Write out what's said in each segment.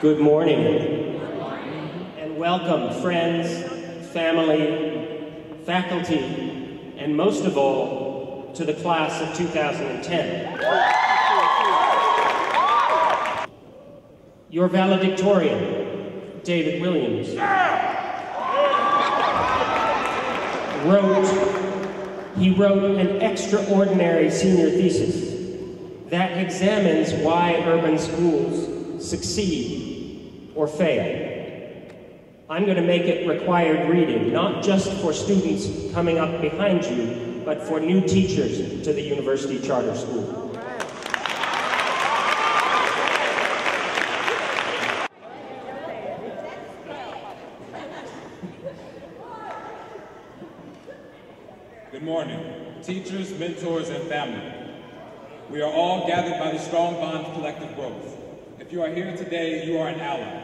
Good morning, and welcome, friends, family, faculty, and most of all, to the class of 2010. Your valedictorian, David Williams, wrote an extraordinary senior thesis that examines why urban schools succeed or fail. I'm going to make it required reading, not just for students coming up behind you, but for new teachers to the University Charter School. Good morning, teachers, mentors, and family. We are all gathered by the strong bond of collective growth. If you are here today, you are an ally.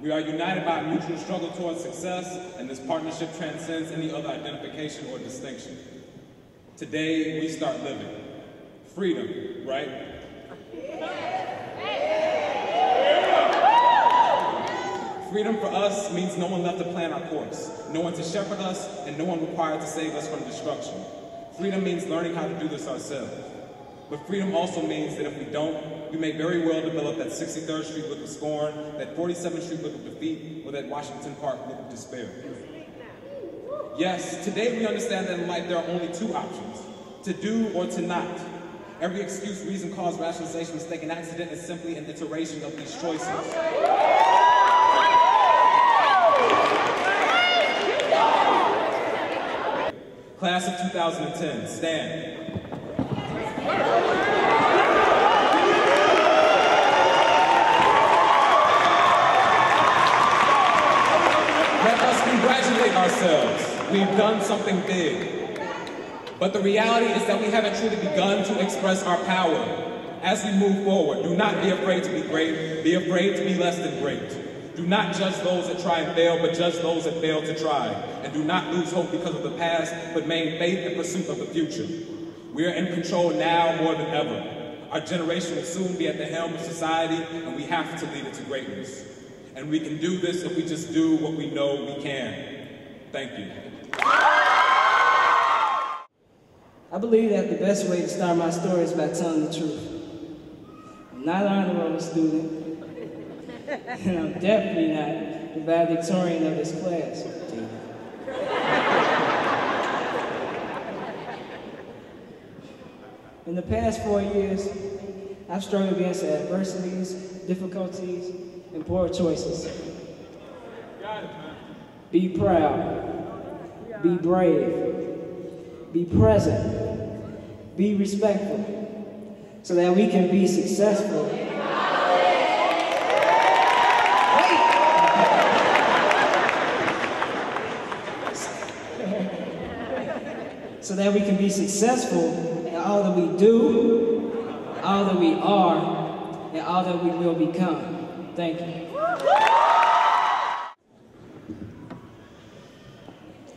We are united by a mutual struggle towards success, and this partnership transcends any other identification or distinction. Today, we start living. Freedom, right? Freedom for us means no one left to plan our course, no one to shepherd us, and no one required to save us from destruction. Freedom means learning how to do this ourselves. But freedom also means that if we don't, we may very well develop that 63rd Street look of scorn, that 47th Street look of defeat, or that Washington Park look of despair. Yes, today we understand that in life there are only two options, to do or to not. Every excuse, reason, cause, rationalization, mistake, and accident is simply an iteration of these choices. Class of 2010, stand. Let us congratulate ourselves. We've done something big. But the reality is that we haven't truly begun to express our power. As we move forward, do not be afraid to be great. Be afraid to be less than great. Do not judge those that try and fail, but judge those that fail to try. And do not lose hope because of the past, but maintain faith in pursuit of the future. We are in control now more than ever. Our generation will soon be at the helm of society, and we have to lead it to greatness. And we can do this if we just do what we know we can. Thank you. I believe that the best way to start my story is by telling the truth. I'm not an honor roll student, and I'm definitely not the valedictorian of this class. In the past 4 years, I've struggled against adversities, difficulties, and poor choices. Be proud, be brave, be present, be respectful, so that we can be successful. So that we can be successful in all that we do, all that we are, and all that we will become. Thank you.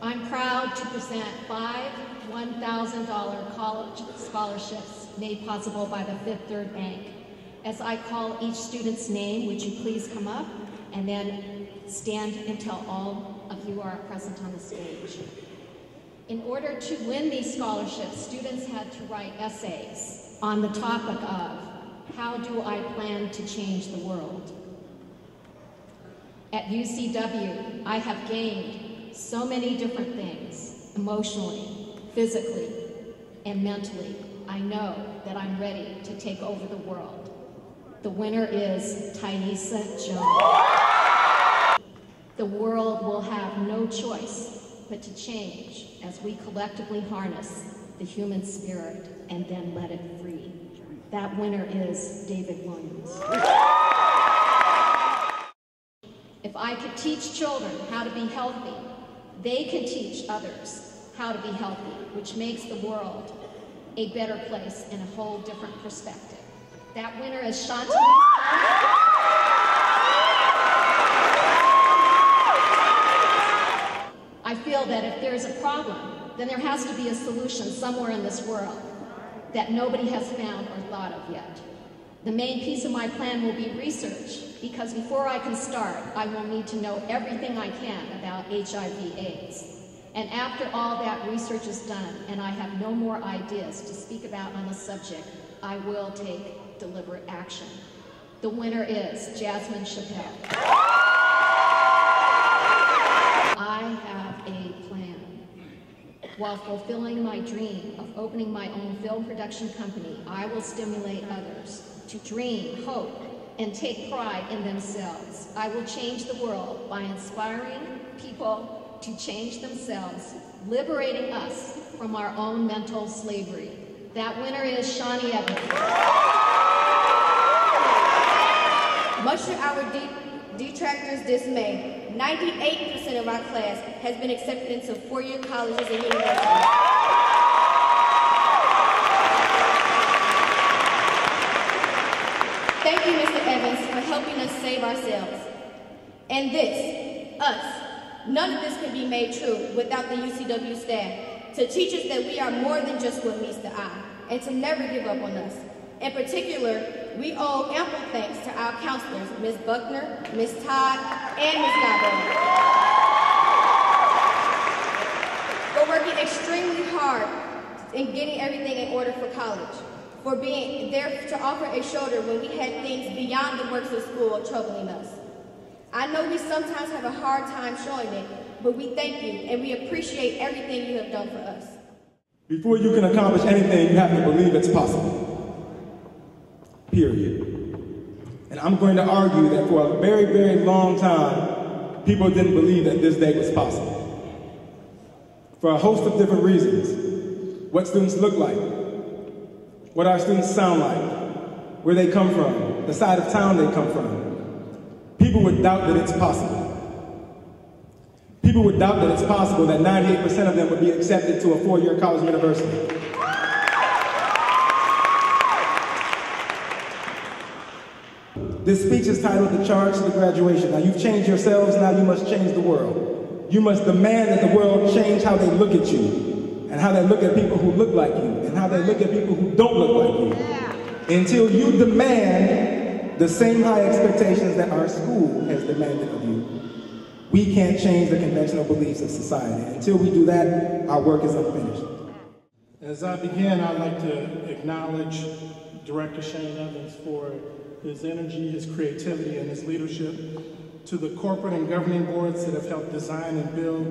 I'm proud to present 5 $1,000 college scholarships made possible by the Fifth Third Bank. As I call each student's name, would you please come up and then stand until all of you are present on the stage. In order to win these scholarships, students had to write essays on the topic of, how do I plan to change the world? At UCW, I have gained so many different things, emotionally, physically, and mentally. I know that I'm ready to take over the world. The winner is Tyesa Jones. The world will have no choice but to change as we collectively harness the human spirit and then let it free. That winner is David Williams. If I could teach children how to be healthy, they can teach others how to be healthy, which makes the world a better place in a whole different perspective. That winner is Shani. I feel that if there's a problem, then there has to be a solution somewhere in this world that nobody has found or thought of yet. The main piece of my plan will be research, because before I can start, I will need to know everything I can about HIV/AIDS. And after all that research is done, and I have no more ideas to speak about on the subject, I will take deliberate action. The winner is Jasmine Chappelle. I have a plan. While fulfilling my dream of opening my own film production company, I will stimulate others to dream, hope, and take pride in themselves. I will change the world by inspiring people to change themselves, liberating us from our own mental slavery. That winner is Shani Edmond. Much to our detractors' dismay, 98% of our class has been accepted into four-year colleges and universities. Thank you, Mr. Evans, for helping us save ourselves. And this, us, none of this could be made true without the UCW staff to teach us that we are more than just what meets the eye and to never give up on us. In particular, we owe ample thanks to our counselors, Ms. Buckner, Ms. Todd, and Ms. Gabo, for working extremely hard in getting everything in order for college, for being there to offer a shoulder when we had things beyond the works of school troubling us. I know we sometimes have a hard time showing it, but we thank you and we appreciate everything you have done for us. Before you can accomplish anything, you have to believe it's possible. Period. And I'm going to argue that for a very, very long time, people didn't believe that this day was possible. For a host of different reasons. What students look like, what our students sound like, where they come from, the side of town they come from. People would doubt that it's possible. People would doubt that it's possible that 98% of them would be accepted to a four-year college university. This speech is titled The Charge to the Graduation. Now you've changed yourselves, now you must change the world. You must demand that the world change how they look at you, and how they look at people who look like you, and how they look at people who don't look like you. Until you demand the same high expectations that our school has demanded of you, we can't change the conventional beliefs of society. Until we do that, our work is unfinished. As I begin, I'd like to acknowledge Director Shayne Evans for his energy, his creativity, and his leadership, to the corporate and governing boards that have helped design and build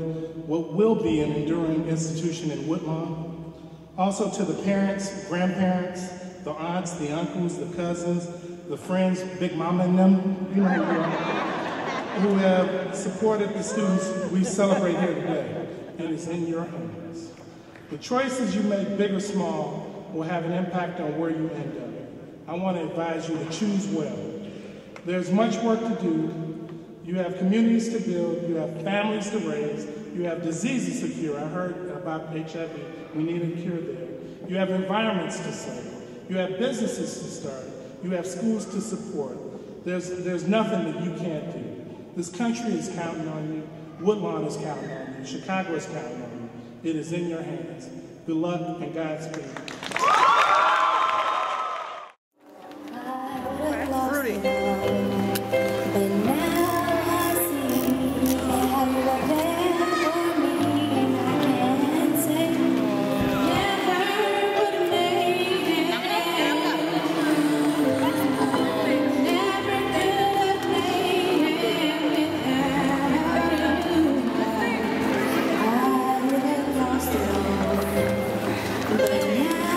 what will be an enduring institution in Woodlawn. Also to the parents, grandparents, the aunts, the uncles, the cousins, the friends, Big Mama and them, you know who have supported the students we celebrate here today. It is in your hands. The choices you make, big or small, will have an impact on where you end up. I want to advise you to choose well. There's much work to do. You have communities to build, you have families to raise, you have diseases to cure. I heard about HIV, we need a cure there. You have environments to save, you have businesses to start, you have schools to support. There's nothing that you can't do. This country is counting on you, Woodlawn is counting on you, Chicago is counting on you. It is in your hands. Good luck and Godspeed. But now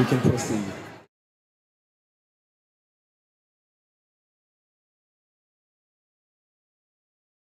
we can proceed.